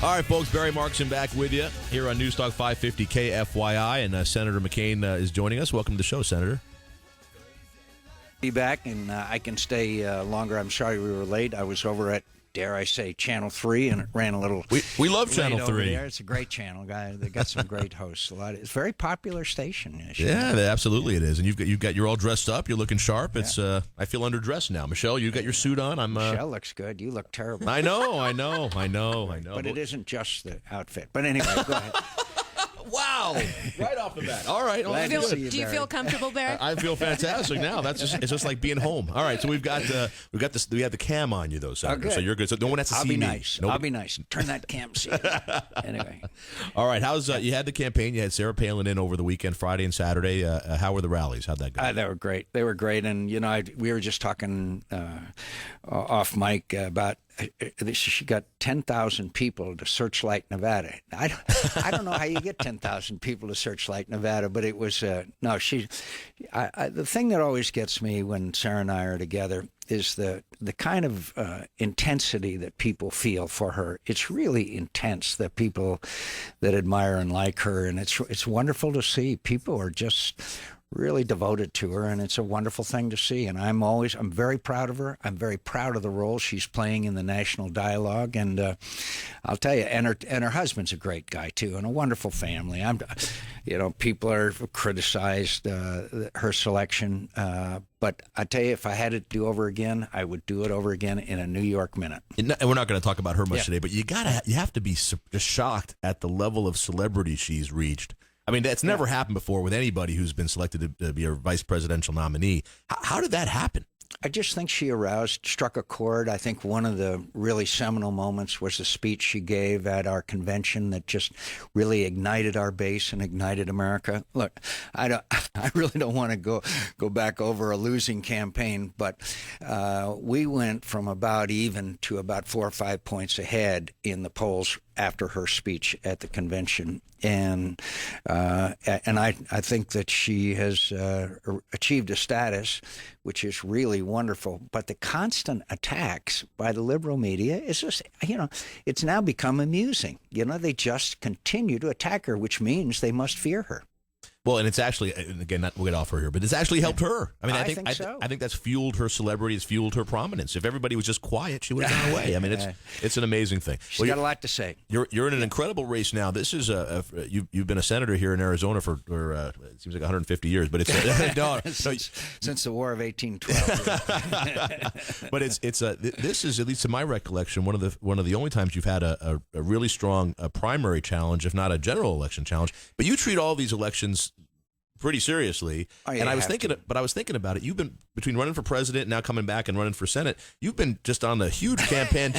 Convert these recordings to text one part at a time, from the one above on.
All right, folks, Barry MARKSON back with you here on NEWSTALK 550 KFYI, and Senator McCAIN is joining us. Welcome to the show, Senator. Be back, and I can stay longer. I'm sorry we were late. I was over at, dare I say, Channel 3, and it ran a little. We love Channel 3. There. It's a great channel, guy. They got some great hosts. It's a very popular station. Yeah, absolutely it is. And you're all dressed up. You're looking sharp. It's I feel underdressed now. Michelle, you got your suit on. Michelle looks good. You look terrible. I know. But it isn't just the outfit. But anyway, go ahead. Wow! Right off the bat. All right. Do you feel comfortable, Barry? I feel fantastic now. It's just like being home. All right. So we have the cam on you though, Senator. So you're good. So no one has to see me. I'll be nice. Turn that cam. See. Anyway. All right. How's you had the campaign? You had Sarah Palin in over the weekend, Friday and Saturday. How were the rallies? How'd that go? They were great. They were great. And we were just talking off mic about. She got 10,000 people to Searchlight, Nevada. I don't know how you get 10,000 people to Searchlight, Nevada, but it was the thing that always gets me when Sarah and I are together is the kind of intensity that people feel for her. It's really intense, the people that admire and like her, and it's wonderful to see. People are just really devoted to her, and it's a wonderful thing to see. And I'm very proud of her. I'm very proud of the role she's playing in the national dialogue. And I'll tell you, and her husband's a great guy too, and a wonderful family. People are criticized her selection, but I tell you, if I had it to do over again, I would do it over again in a New York minute. And we're not going to talk about her much today, but you have to be just shocked at the level of celebrity she's reached. I mean, that's never happened before with anybody who's been selected to be a vice presidential nominee. How did that happen? I just think she struck a chord. I think one of the really seminal moments was the speech she gave at our convention that just really ignited our base and ignited America. Look, I really don't want to go back over a losing campaign, but we went from about even to about 4 or 5 points ahead in the polls after her speech at the convention. And I think that she has achieved a status which is really wonderful. But the constant attacks by the liberal media is just, it's now become amusing. They just continue to attack her, which means they must fear her. Well, and it's actually, again, we'll get off her here, but it's actually helped her. I mean, I think so. I think that's fueled her celebrity, it's fueled her prominence. If everybody was just quiet, she would have gone away. I mean, it's an amazing thing. She's got a lot to say. You're in an incredible race now. This is you've been a senator here in Arizona for it seems like 150 years, but it's since the War of 1812. But this is, at least in my recollection, one of the only times you've had a really strong primary challenge, if not a general election challenge. But you treat all these elections pretty seriously. And I was thinking about it. You've been, between running for president and now coming back and running for Senate, you've been just on the huge campaign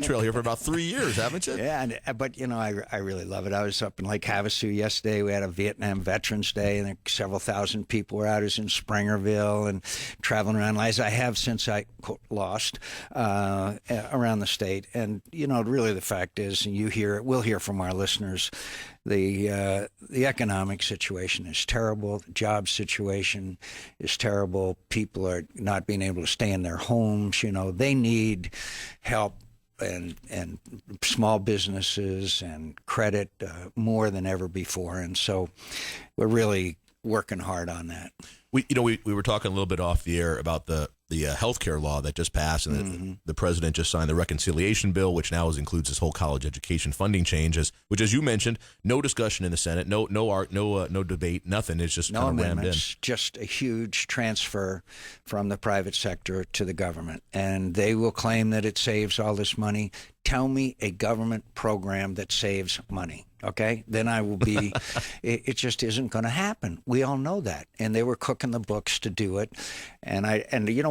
trail here for about 3 years, haven't you? Yeah, but I really love it. I was up in Lake Havasu yesterday. We had a Vietnam Veterans Day, and several thousand people were out. I was in Springerville and traveling around, as I have since I lost, around the state. And really the fact is, and we'll hear from our listeners, the economic situation is terrible. The job situation is terrible. People are not being able to stay in their homes. They need help and small businesses and credit more than ever before. And so we're really working hard on that. We were talking a little bit off the air about the health care law that just passed, and the president just signed the reconciliation bill, which now includes this whole college education funding changes, which, as you mentioned, no discussion in the Senate, no debate, nothing. It's just kind of rammed in. Just a huge transfer from the private sector to the government, and they will claim that it saves all this money. Tell me a government program that saves money. Okay, then I will be. It just isn't going to happen. We all know that, and they were cooking the books to do it. And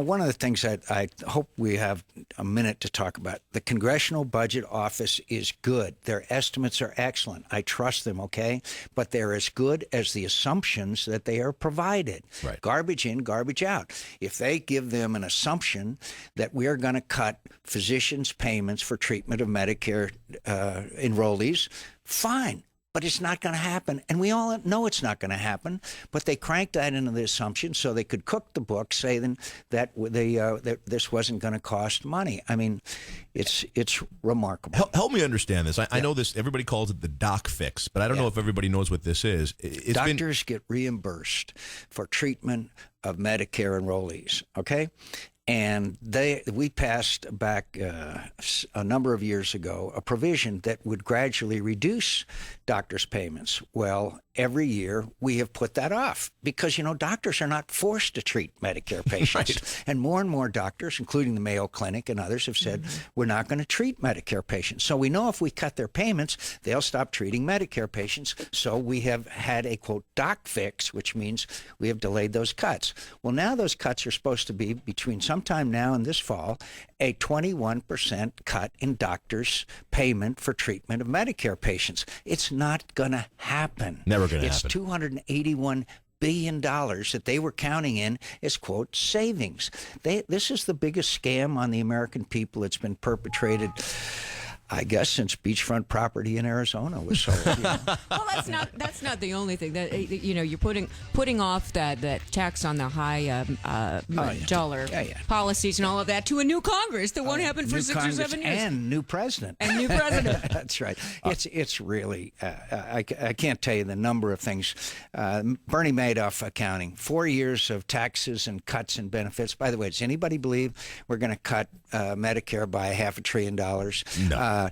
one of the things that I hope we have a minute to talk about. The Congressional Budget Office is good. Their estimates are excellent. I trust them. Okay, but they're as good as the assumptions that they are provided. Right. Garbage in, garbage out. If they give them an assumption that we are going to cut physicians' payments for treatment of Medicare enrollees, fine. but it's not going to happen. And we all know it's not going to happen, but they cranked that into the assumption so they could cook the book, saying that that this wasn't going to cost money. I mean, it's remarkable. Help me understand this. I know this. Everybody calls it the doc fix, but I don't know if everybody knows what this is. Doctors get reimbursed for treatment of Medicare enrollees. Okay. And we passed back a number of years ago a provision that would gradually reduce doctors' payments. Well, every year we have put that off because, doctors are not forced to treat Medicare patients. Right. And more doctors, including the Mayo Clinic and others, have said, we're not going to treat Medicare patients. So we know if we cut their payments, they'll stop treating Medicare patients. So we have had a, quote, doc fix, which means we have delayed those cuts. Well, now those cuts are supposed to be between sometime now and this fall, a 21% cut in doctors' payment for treatment of Medicare patients. It's not going to happen. Never going to happen. It's $281 billion that they were counting in as, quote, savings. This is the biggest scam on the American people. It's been perpetrated, I guess, since beachfront property in Arizona was sold. Well, that's not the only thing. That you're putting off that tax on the high dollar policies and all of that to a new Congress that won't happen for 6 or 7 years, and new president. That's right. It's really I can't tell you the number of things. Bernie Madoff accounting, 4 years of taxes and cuts and benefits. By the way, does anybody believe we're going to cut Medicare by $500 billion? No. No,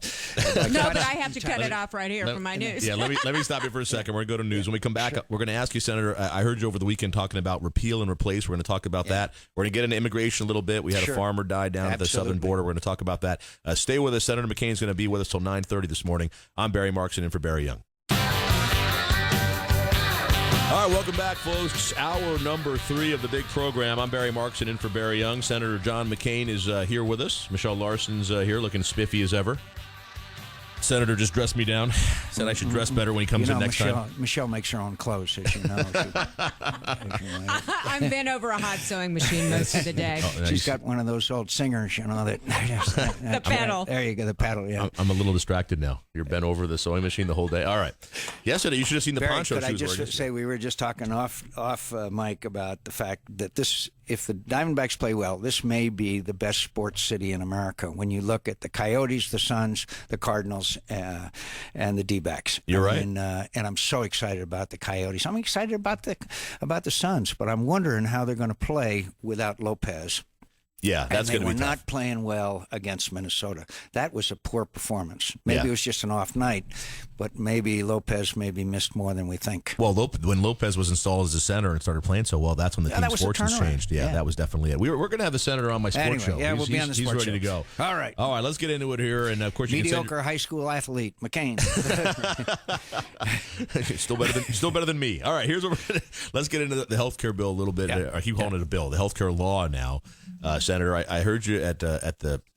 but I have to cut it off right here for my news. Yeah, let me stop you for a second. We're going to go to news. When we come back, we're going to ask you, Senator, I heard you over the weekend talking about repeal and replace. We're going to talk about that. We're going to get into immigration a little bit. We had a farmer die down at the southern border. We're going to talk about that. Stay with us. Senator McCain is going to be with us till 9:30 this morning. I'm Barry Markson in for Barry Young. All right, welcome back, folks. Hour number 3 of the big program. I'm Barry Markson in for Barry Young. Senator John McCain is here with us. Michelle Larson's here, looking spiffy as ever. Senator just dressed me down. Said I should dress better when he comes in next time. Michelle makes her own clothes, as you know. I'm bent over a hot sewing machine most of the day. She's got one of those old singers, that the paddle. There you go, the paddle. Yeah. I'm a little distracted now. You're bent over the sewing machine the whole day. All right. Yesterday, you should have seen the Barry, poncho could shoes. I just say we were just talking off Mike about the fact that if the Diamondbacks play well, this may be the best sports city in America. When you look at the Coyotes, the Suns, the Cardinals, and the D-backs. You're right. And I'm so excited about the Coyotes. I'm excited about the Suns, but I'm wondering how they're going to play without Lopez. Yeah, that's going to be tough. They were not playing well against Minnesota. That was a poor performance. Maybe it was just an off night, but maybe Lopez missed more than we think. Well, when Lopez was installed as a center and started playing so well, that's when the team's fortunes changed. Yeah, that was definitely it. We're going to have a senator on my sports show. Yeah, we'll be on the sports show. He's ready to go. All right. All right, let's get into it here. And, of course, mediocre high school athlete, McCain. still better than me. All right, here's what let's get into the health care bill a little bit. I keep calling it a bill. The health care law now. Senator, I heard you at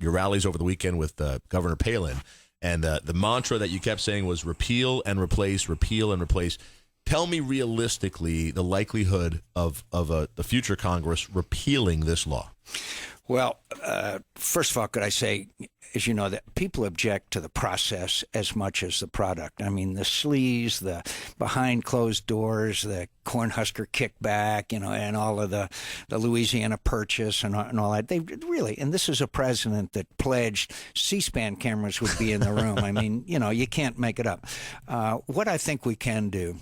your rallies over the weekend with Governor Palin, and the mantra that you kept saying was repeal and replace, repeal and replace. Tell me realistically the likelihood of the future Congress repealing this law. Well, first of all, could I say, as you know, that people object to the process as much as the product. I mean, the sleaze, the behind closed doors, the Cornhusker kickback, and all of the Louisiana Purchase and all that. They really, and this is a president that pledged C-SPAN cameras would be in the room. I mean, you can't make it up. What I think we can do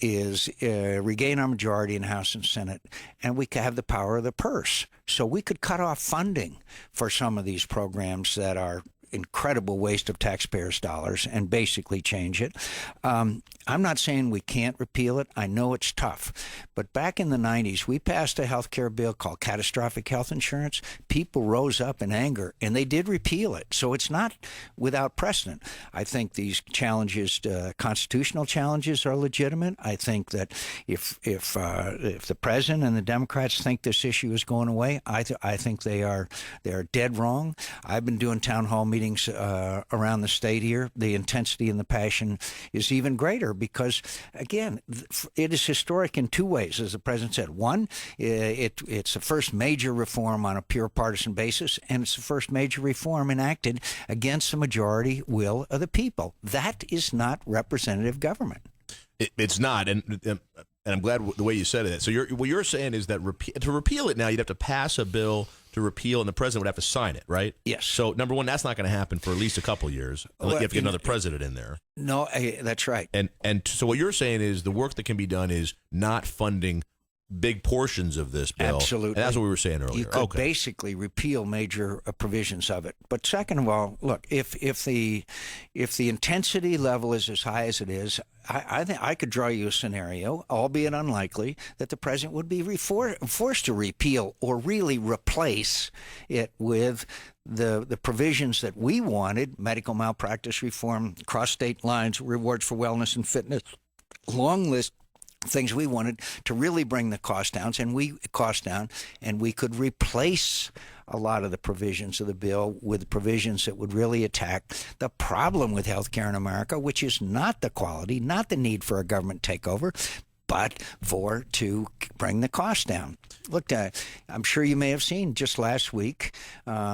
is regain our majority in the House and Senate, and we could have the power of the purse. So we could cut off funding for some of these programs that are incredible waste of taxpayers' dollars and basically change it. I'm not saying we can't repeal it. I know it's tough. But back in the 90s, we passed a health care bill called catastrophic health insurance. People rose up in anger, and they did repeal it. So it's not without precedent. I think these challenges, constitutional challenges, are legitimate. I think that if the president and the Democrats think this issue is going away, I think they're dead wrong. I've been doing town hall meetings around the state here. The intensity and the passion is even greater here because, again, it is historic in two ways, as the president said. One, it's the first major reform on a pure partisan basis, and it's the first major reform enacted against the majority will of the people. That is not representative government. It's not, and I'm glad the way you said it. So what you're saying is that to repeal it now, you'd have to pass a bill to repeal, and the president would have to sign it, right? Yes. So number one, that's not going to happen for at least a couple of years. You have to get another president in there. No, that's right. And so what you're saying is the work that can be done is not funding big portions of this bill. Absolutely. And that's what we were saying earlier. You could basically repeal major provisions of it. But second of all, look, if the intensity level is as high as it is, I think I could draw you a scenario, albeit unlikely, that the president would be forced to repeal or really replace it with the provisions that we wanted: medical malpractice reform, cross state lines, rewards for wellness and fitness, long list things we wanted to really bring the cost down, and we could replace a lot of the provisions of the bill with provisions that would really attack the problem with health care in America, which is not the quality, not the need for a government takeover, but to bring the cost down. Look, I'm sure you may have seen just last week,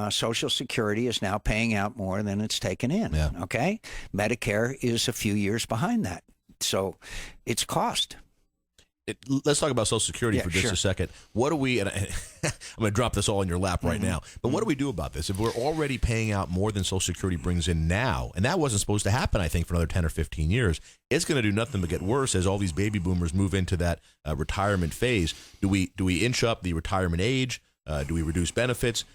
Social Security is now paying out more than it's taken in. Yeah. Okay? Medicare is a few years behind that. So it's cost. Let's talk about Social Security for just a second. What do we, and I'm going to drop this all in your lap right now, but what do we do about this? If we're already paying out more than Social Security brings in now, and that wasn't supposed to happen, I think, for another 10 or 15 years, it's going to do nothing but get worse as all these baby boomers move into that retirement phase. Do we inch up the retirement age? Do we reduce benefits?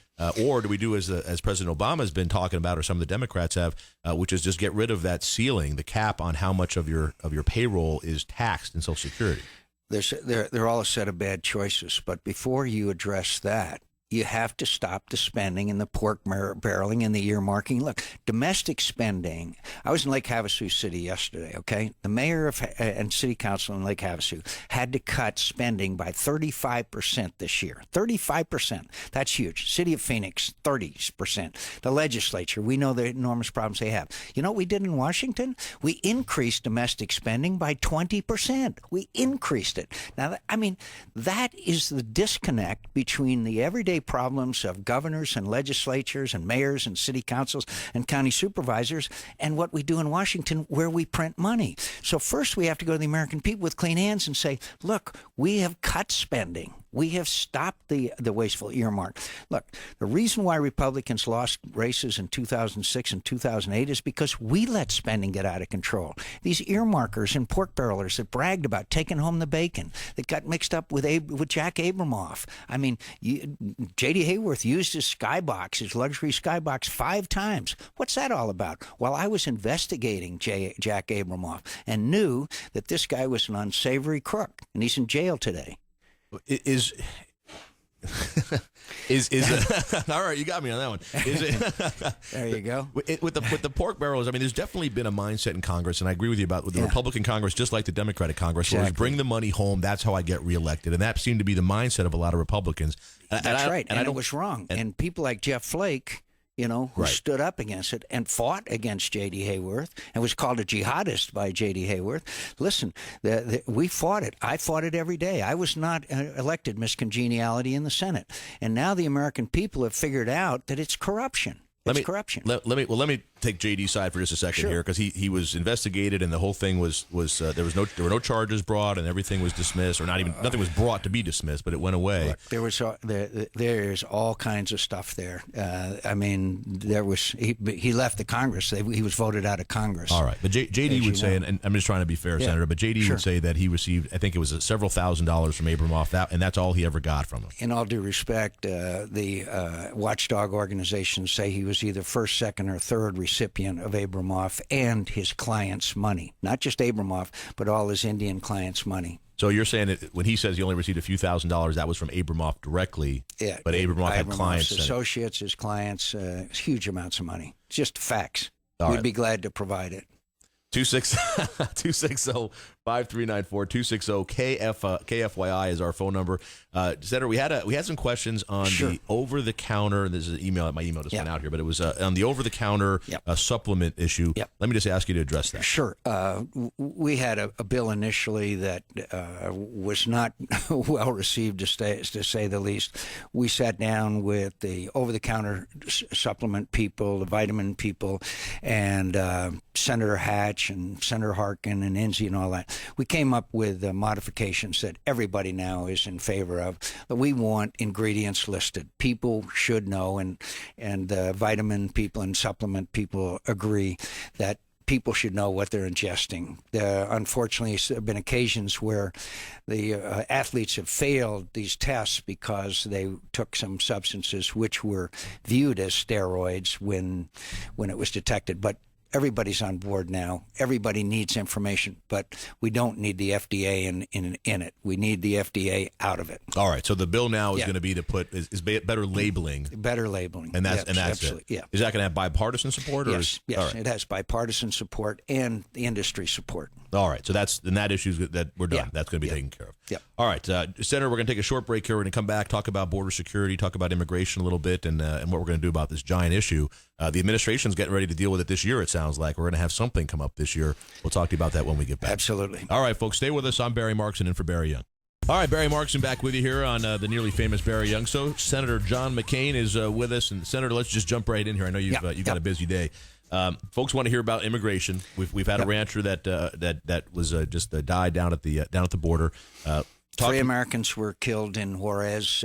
Or do we do as President Obama has been talking about, or some of the Democrats have, which is just get rid of that ceiling, the cap on how much of your payroll is taxed in Social Security? They're all a set of bad choices, but before you address that, you have to stop the spending and the pork barreling and the earmarking. Look, domestic spending. I was in Lake Havasu City yesterday, okay? The mayor and city council in Lake Havasu had to cut spending by 35% this year. 35%. That's huge. City of Phoenix, 30%. The legislature, we know the enormous problems they have. You know what we did in Washington? We increased domestic spending by 20%. We increased it. Now, I mean, that is the disconnect between the everyday problems of governors and legislatures and mayors and city councils and county supervisors and what we do in Washington, where we print money. So first we have to go to the American people with clean hands and say, look, we have cut spending. We have stopped the wasteful earmark. Look, the reason why Republicans lost races in 2006 and 2008 is because we let spending get out of control. These earmarkers and pork barrelers that bragged about taking home the bacon, that got mixed up with Jack Abramoff. I mean, J.D. Hayworth used his skybox, his luxury skybox, 5 times. What's that all about? Well, I was investigating Jack Abramoff and knew that this guy was an unsavory crook, and he's in jail today. Is all right? You got me on that one. Is it, there you go. With the pork barrels, I mean, there's definitely been a mindset in Congress, and I agree with you about with the Republican Congress, just like the Democratic Congress, where it's bring the money home. That's how I get reelected, and that seemed to be the mindset of a lot of Republicans. That's right, and it was wrong. And people like Jeff Flake, you know, who stood up against it and fought against J.D. Hayworth and was called a jihadist by J.D. Hayworth. Listen, we fought it. I fought it every day. I was not elected Miss Congeniality in the Senate. And now the American people have figured out that it's corruption. Corruption. Let me take JD's side for just a second here, because he was investigated, and the whole thing was there were no charges brought, and everything was dismissed, or nothing was brought to be dismissed, but it went away. Look, there's all kinds of stuff there. I mean, he left the Congress. He was voted out of Congress. All right, but JD would say, and I'm just trying to be fair, Senator, but JD would say that he received, I think it was several $1,000s from Abramoff, and that's all he ever got from him. In all due respect, the watchdog organizations say he was either first, second, or third recipient of Abramoff and his clients' money. Not just Abramoff, but all his Indian clients' money. So you're saying that when he says he only received a few $1,000s, that was from Abramoff directly, but Abramoff had clients. His associates, his clients, huge amounts of money. It's just facts. We'd be glad to provide it. 260 KFYI is our phone number. Senator, we had some questions on the over-the-counter. This is an email. My email just went out here, but it was on the over-the-counter supplement issue. Let me just ask you to address that. Sure. We had a bill initially that was not well received, to say the least. We sat down with the over-the-counter supplement people, the vitamin people, and Senator Hatch and Senator Harkin and Enzi and all that. We came up with modifications that everybody now is in favor of. We want ingredients listed. People should know, and vitamin people and supplement people agree that people should know what they're ingesting. Unfortunately, there have been occasions where the athletes have failed these tests because they took some substances which were viewed as steroids when it was detected. But everybody's on board now. Everybody needs information, but we don't need the FDA in it. We need the FDA out of it. All right. So the bill now is going to be to put is better labeling. Better labeling. And that's absolutely. it. Yeah. Is that going to have bipartisan support? Yes. Right. It has bipartisan support and the industry support. All right. So that issue that we're done. That's going to be taken care of. Yeah. All right, Senator, we're going to take a short break here. We're going to come back, talk about border security, talk about immigration a little bit, and what we're going to do about this giant issue. The administration's getting ready to deal with it this year, it sounds like. We're going to have something come up this year. We'll talk to you about that when we get back. Absolutely. All right, folks, stay with us. I'm Barry Markson in for Barry Young. All right, Barry Markson back with you here on the nearly famous Barry Young Show. Senator John McCain is with us. And, Senator, let's just jump right in here. I know you've got a busy day. Folks want to hear about immigration. We've had a rancher that was just died down at the border. 3 Americans were killed in Juarez,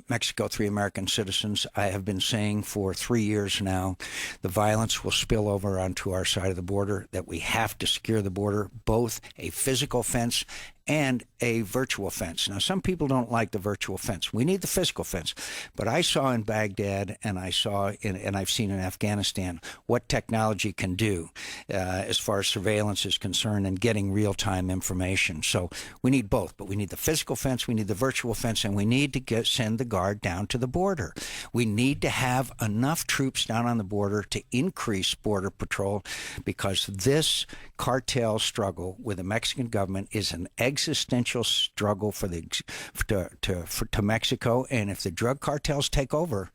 Mexico, 3 American citizens. I have been saying for 3 years now, the violence will spill over onto our side of the border, that we have to secure the border, both a physical fence and a virtual fence. Now, some people don't like the virtual fence. We need the physical fence. But I saw in Baghdad and I've seen in Afghanistan what technology can do as far as surveillance is concerned and getting real-time information. So we need both. But we need the physical fence, we need the virtual fence, and we need to send the Guard down to the border. We need to have enough troops down on the border to increase Border Patrol, because this cartel struggle with the Mexican government is an existential struggle to Mexico, and if the drug cartels take over,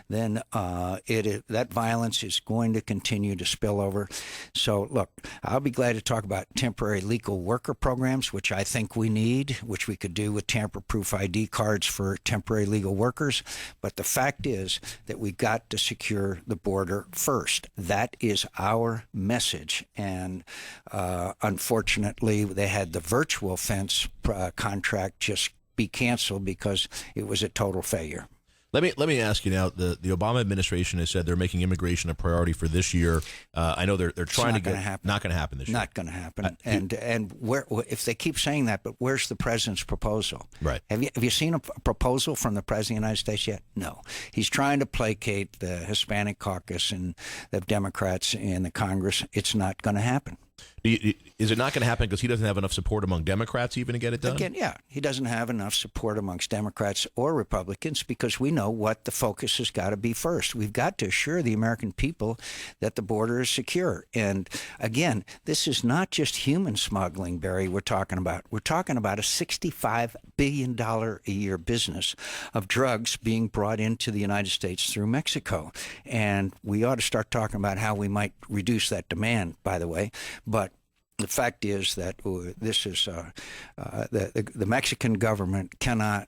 then that violence is going to continue to spill over. So, look, I'll be glad to talk about temporary legal worker programs, which I think we need, which we could do with tamper-proof ID cards for temporary legal workers. But the fact is that we've got to secure the border first. That is our message, and unfortunately, they had the virtual fence contract just be canceled because it was a total failure. Let me ask you now. The Obama administration has said they're making immigration a priority for this year. I know they're trying to get not going to happen this year. Not going to happen. And where, if they keep saying that, but where's the president's proposal? Right. Have you seen a proposal from the president of the United States yet? No. He's trying to placate the Hispanic caucus and the Democrats in the Congress. It's not going to happen. Is it not going to happen because he doesn't have enough support among Democrats even to get it done? Again, yeah, he doesn't have enough support amongst Democrats or Republicans, because we know what the focus has got to be first. We've got to assure the American people that the border is secure. And again, this is not just human smuggling, Barry, we're talking about. We're talking about a $65 billion a year business of drugs being brought into the United States through Mexico. And we ought to start talking about how we might reduce that demand, by the way. But the fact is that this is the Mexican government cannot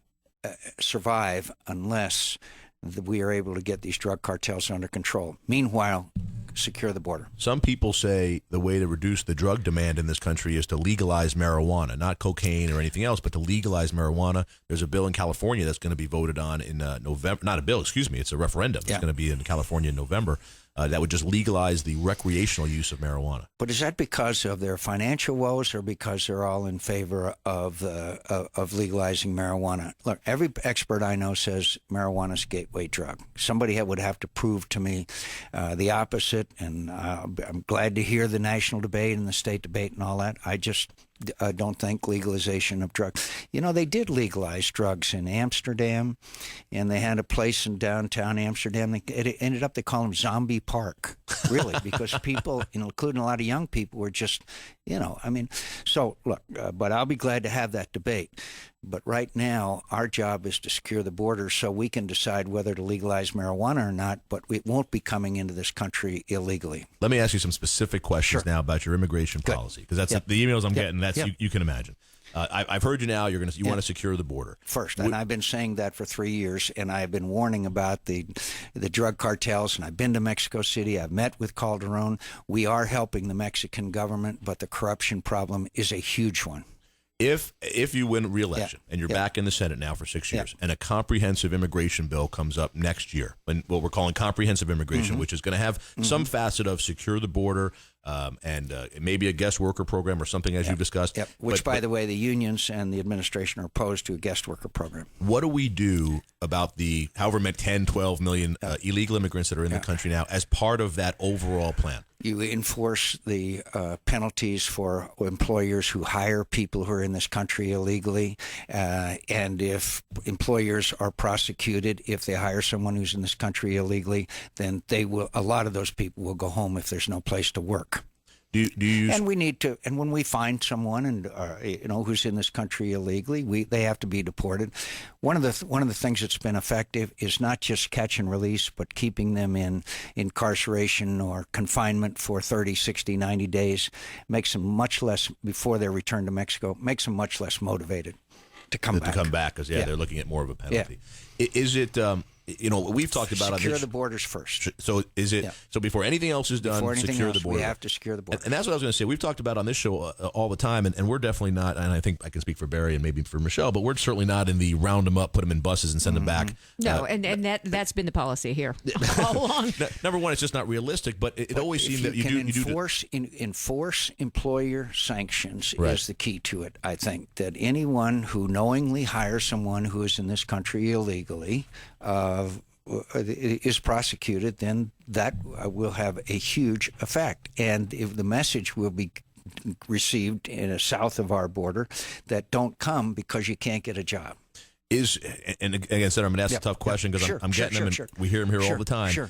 survive unless we are able to get these drug cartels under control. Meanwhile, secure the border. Some people say the way to reduce the drug demand in this country is to legalize marijuana, not cocaine or anything else, but to legalize marijuana. There's a bill in California that's going to be voted on in November. Not a bill, excuse me. It's a referendum. It's going to be in California in November. That would just legalize the recreational use of marijuana. But is that because of their financial woes, or because they're all in favor of legalizing marijuana? Look, every expert I know says marijuana is a gateway drug. Somebody would have to prove to me the opposite, and I'm glad to hear the national debate and the state debate and all that. I just don't think legalization of drugs. You know, they did legalize drugs in Amsterdam, and they had a place in downtown Amsterdam. It ended up, they call them Zombie Park. really, because people, including a lot of young people, were just, so look, but I'll be glad to have that debate. But right now, our job is to secure the border so we can decide whether to legalize marijuana or not, but it won't be coming into this country illegally. Let me ask you some specific questions now about your immigration policy, because that's the emails I'm getting. That's you can imagine. I've heard you now. You want to secure the border first, and I've been saying that for 3 years, and I've been warning about the drug cartels. And I've been to Mexico City. I've met with Calderon. We are helping the Mexican government, but the corruption problem is a huge one. If you win re-election and you're back in the Senate now for 6 years, and a comprehensive immigration bill comes up next year, and what we're calling comprehensive immigration, which is going to have some facet of secure the border, and maybe a guest worker program or something, as you've discussed. Which, by the way, the unions and the administration are opposed to a guest worker program. What do we do about the however many 10, 12 million illegal immigrants that are in the country now as part of that overall plan? You enforce the penalties for employers who hire people who are in this country illegally, and if employers are prosecuted if they hire someone who's in this country illegally, then a lot of those people will go home if there's no place to work. Do you and we need to, and when we find someone and who's in this country illegally, they have to be deported. One of the things that's been effective is not just catch and release, but keeping them in incarceration or confinement for 30, 60, 90 days makes them much less, before their return to Mexico, makes them much less motivated to come back. To come back, because they're looking at more of a penalty. Is it? We've talked about secure the borders first. So is it? So before anything else is done, secure the border. We have to secure the border. And that's what I was going to say. We've talked about on this show all the time, and we're definitely not. And I think I can speak for Barry and maybe for Michelle, but we're certainly not in the round them up, put them in buses, and send them back. No, and that's been the policy here all along. Number one, it's just not realistic. But it always seems that you enforce employer sanctions is the key to it. I think that anyone who knowingly hires someone who is in this country illegally is prosecuted, then that will have a huge effect. And if the message will be received south of our border that don't come because you can't get a job. And again, Senator, I'm going to ask a tough question because I'm getting them, and we hear them here all the time.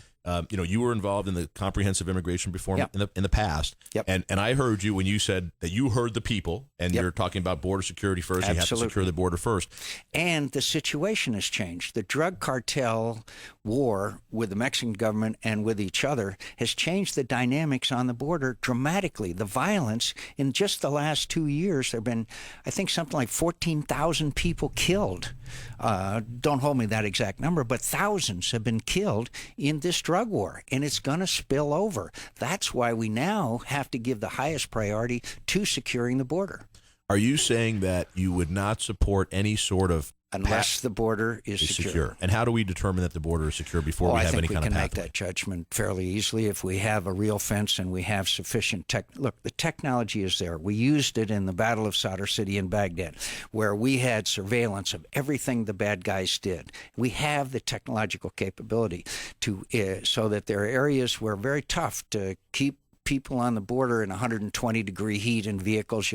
You were involved in the comprehensive immigration reform in the past, and I heard you when you said that you heard the people, and you're talking about border security first. You have to secure the border first. And the situation has changed. The drug cartel war with the Mexican government and with each other has changed the dynamics on the border dramatically. The violence in just the last 2 years, there have been, I think, something like 14,000 people killed. Don't hold me that exact number, but thousands have been killed in this drug war, and it's going to spill over. That's why we now have to give the highest priority to securing the border. Are you saying that you would not support any sort of unless the border is secure? And how do we determine that the border is secure before we have any kind of pathway? I think we can make that judgment fairly easily if we have a real fence and we have sufficient tech. Look, the technology is there. We used it in the Battle of Sadr City in Baghdad, where we had surveillance of everything the bad guys did. We have the technological capability to so that there are areas where very tough to keep people on the border in 120-degree heat in vehicles,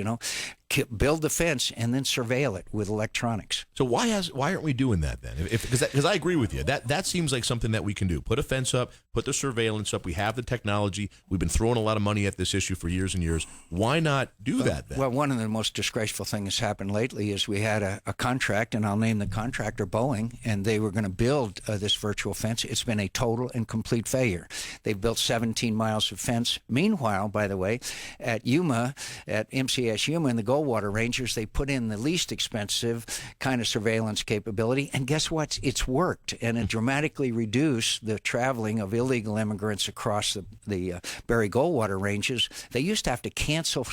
build the fence and then surveil it with electronics. So why aren't we doing that then? Because I agree with you. That seems like something that we can do. Put a fence up, put the surveillance up. We have the technology. We've been throwing a lot of money at this issue for years and years. Why not do that then? Well, one of the most disgraceful things that's happened lately is we had a contract, and I'll name the contractor Boeing, and they were going to build this virtual fence. It's been a total and complete failure. They've built 17 miles of fence. Meanwhile, by the way, at Yuma, at MCS Yuma in the Goldwater Rangers, they put in the least expensive kind of surveillance capability, and guess what? It's worked, and it dramatically reduced the traveling of illegal immigrants across the Barry Goldwater Ranges. They used to have to cancel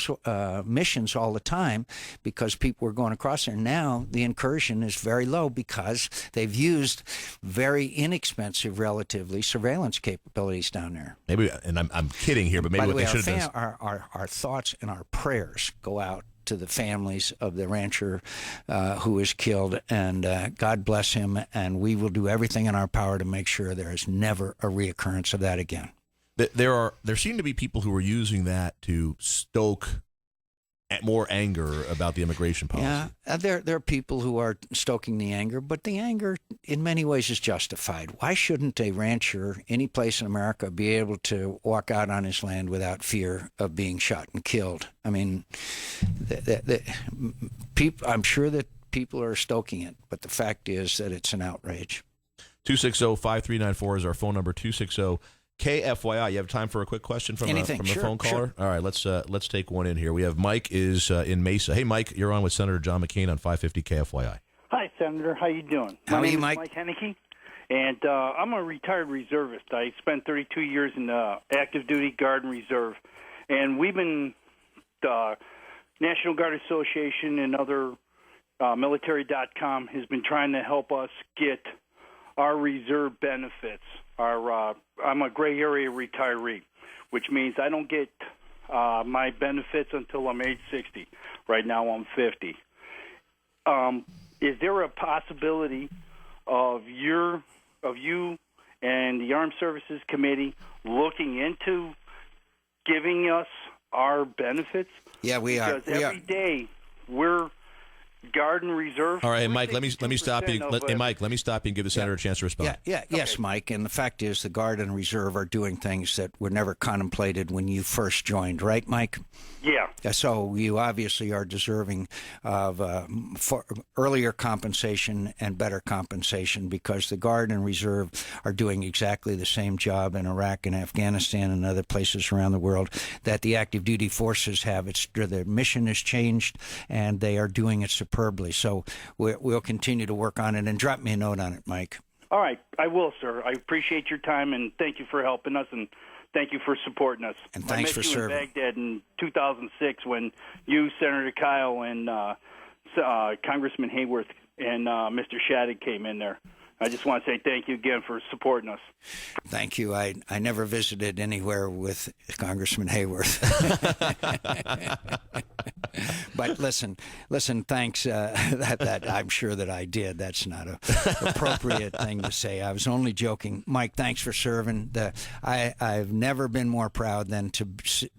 missions all the time because people were going across there. Now the incursion is very low because they've used very inexpensive, relatively, surveillance capabilities down there. Maybe, and I'm kidding here, but maybe what they should have done. Our thoughts and our prayers go out to the families of the rancher who was killed, and God bless him, and we will do everything in our power to make sure there is never a reoccurrence of that again. There seem to be people who are using that to stoke more anger about the immigration policy. Yeah, there are people who are stoking the anger, but the anger in many ways is justified. Why shouldn't a rancher any place in America be able to walk out on his land without fear of being shot and killed? I mean, I'm sure that people are stoking it, but the fact is that it's an outrage. 260-5394 is our phone number, 260 KFYI. You have time for a quick question from the phone caller? Sure. All right, let's take one in here. We have Mike is in Mesa. Hey, Mike, you're on with Senator John McCain on 550 KFYI. Hi, Senator. How you doing? How are you, Mike? Mike Henneke, and I'm a retired reservist. I spent 32 years in the active duty Guard and Reserve, and we've been the National Guard Association and other military.com has been trying to help us get our reserve benefits. I'm a gray area retiree, which means I don't get my benefits until I'm age 60. Right now I'm 50. Is there a possibility of you and the Armed Services Committee looking into giving us our benefits? Yeah, we are. Because every day we're Guard and Reserve. All right, Mike, let me stop you. Mike, let me stop you and give the senator a chance to respond. Yes, Mike. And the fact is, the Guard and Reserve are doing things that were never contemplated when you first joined, right, Mike? Yeah. So you obviously are deserving of earlier compensation and better compensation, because the Guard and Reserve are doing exactly the same job in Iraq and Afghanistan and other places around the world that the active duty forces have. Their mission has changed, and they are doing it superbly. So we'll continue to work on it, and drop me a note on it, Mike. All right, I will, sir. I appreciate your time, and thank you for helping us, and thank you for supporting us. And thanks for serving. I met you in Baghdad in 2006 when you, Senator Kyle, and Congressman Hayworth and Mr. Shattuck came in there. I just want to say thank you again for supporting us. Thank you. I never visited anywhere with Congressman Hayworth. But listen, thanks. That I'm sure that I did. That's not an appropriate thing to say. I was only joking. Mike, thanks for serving. I've never been more proud than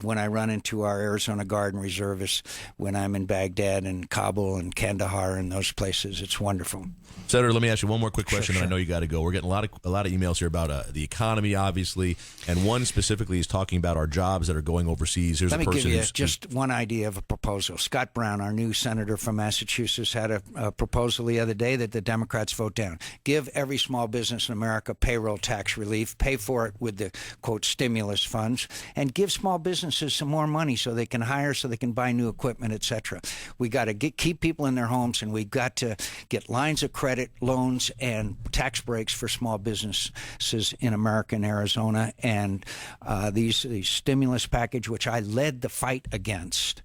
when I run into our Arizona Guard and Reservists when I'm in Baghdad and Kabul and Kandahar and those places. It's wonderful. Senator, let me ask you one more quick question, and I know you got to go. We're getting a lot of emails here about the economy, obviously, and one specifically is talking about our jobs that are going overseas. Let me give you just one idea of a proposal. Scott Brown, our new senator from Massachusetts, had a proposal the other day that the Democrats vote down. Give every small business in America payroll tax relief, pay for it with the, quote, stimulus funds, and give small businesses some more money so they can hire, so they can buy new equipment, etc. We got to keep people in their homes, and we've got to get lines of credit, loans, and tax breaks for small businesses in America and Arizona. And these stimulus package, which I led the fight against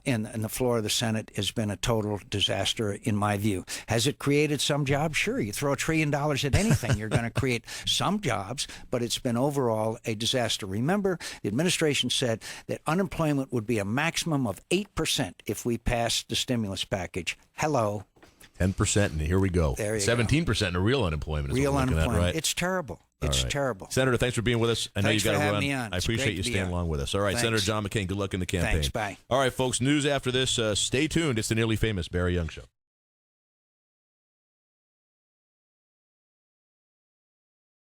in the floor of the Senate, has been a total disaster in my view. Has it created some jobs? Sure, you throw $1 trillion at anything, you're going to create some jobs, but it's been overall a disaster. Remember, the administration said that unemployment would be a maximum of 8% if we passed the stimulus package. Hello. 10%, and here we go. 17% in real unemployment. Real unemployment. Right? It's terrible. It's terrible. Senator, thanks for being with us. I know you got to run. Me on. I appreciate you staying along with us. All right, thanks. Senator John McCain, good luck in the campaign. Thanks, bye. All right, folks, news after this. Stay tuned. It's the Nearly Famous Barry Young Show.